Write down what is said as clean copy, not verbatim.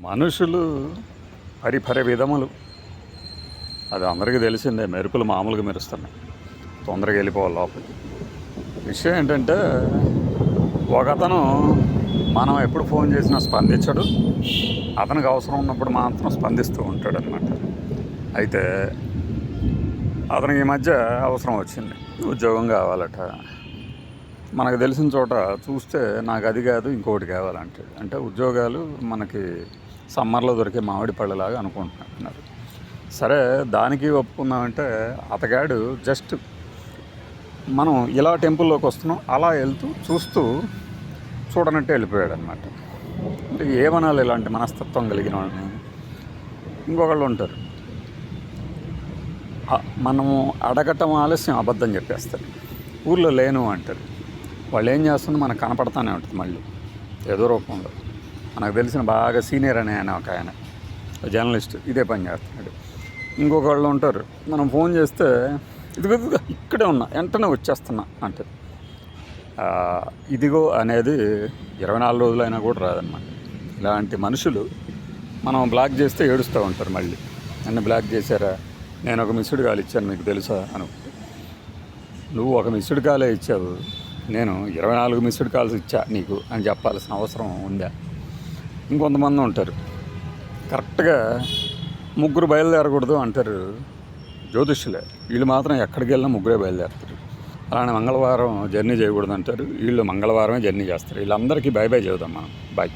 మనుషులు పరిపరి విధములు, అది అందరికీ తెలిసిందే. మెరుపులు మామూలుగా మెరుస్తున్నాయి, తొందరగా వెళ్ళిపోవాలి లోపలికి. విషయం ఏంటంటే, ఒకతను మనం ఎప్పుడు ఫోన్ చేసినా స్పందించడు, అతనికి అవసరం ఉన్నప్పుడు మాత్రం స్పందిస్తూ ఉంటాడు అనమాట. అయితే అతనికి ఈ మధ్య అవసరం వచ్చింది, ఉద్యోగం కావాలట. మనకు తెలిసిన చోట చూస్తే నాకు అది కాదు ఇంకోటి కావాలంటాడు. అంటే ఉద్యోగాలు మనకి సమ్మర్లో దొరికే మామిడి పళ్ళలాగా అనుకుంటున్నారు. సరే, దానికి ఒప్పుకుందామంటే అతగాడు జస్ట్ మనం ఇలా టెంపుల్లోకి వస్తున్నాం అలా వెళ్తూ చూస్తూ చూడనట్టు వెళ్ళిపోయాడు అనమాట. అంటే ఏమనాలి ఇలాంటి మనస్తత్వం కలిగిన వాళ్ళని? ఇంకొకళ్ళు ఉంటారు, మనము అడగటం ఆలస్యం అబద్ధం చెప్పేస్తారు. ఊళ్ళో లేను అంటారు. వాళ్ళు ఏం చేస్తుందో మనకు కనపడతానే ఉంటుంది మళ్ళీ ఏదో రూపంలో. మనకు తెలిసిన బాగా సీనియర్ అనే ఆయన, ఒక ఆయన జర్నలిస్ట్, ఇదే పని చేస్తున్నాడు. ఇంకొకళ్ళు ఉంటారు, మనం ఫోన్ చేస్తే ఇదిగో ఇక్కడే ఉన్నా, వెంటనే వచ్చేస్తున్నా అంటే ఇదిగో అనేది 24 రోజులైనా కూడా రాదన్నమాట. ఇలాంటి మనుషులు మనం బ్లాక్ చేస్తే ఏడుస్తూ ఉంటారు. మళ్ళీ నన్ను బ్లాక్ చేశారా, నేను ఒక మిస్డ్ కాల్ ఇచ్చాను మీకు తెలుసా అనుకుంటే, నువ్వు ఒక మిస్డ్ కాలే ఇచ్చావు, నేను 24 మిస్డ్ కాల్స్ ఇచ్చా నీకు అని చెప్పాల్సిన అవసరం ఉందా? ఇంకొంతమంది ఉంటారు, కరెక్ట్గా 3 బయలుదేరకూడదు అంటారు జ్యోతిష్యులే, వీళ్ళు మాత్రం ఎక్కడికి వెళ్ళినా 3 బయలుదేరుతారు. అలానే మంగళవారం జర్నీ చేయకూడదు అంటారు, వీళ్ళు మంగళవారమే జర్నీ చేస్తారు. వీళ్ళందరికీ బై బై చెబుదాం మనం. బాయ్.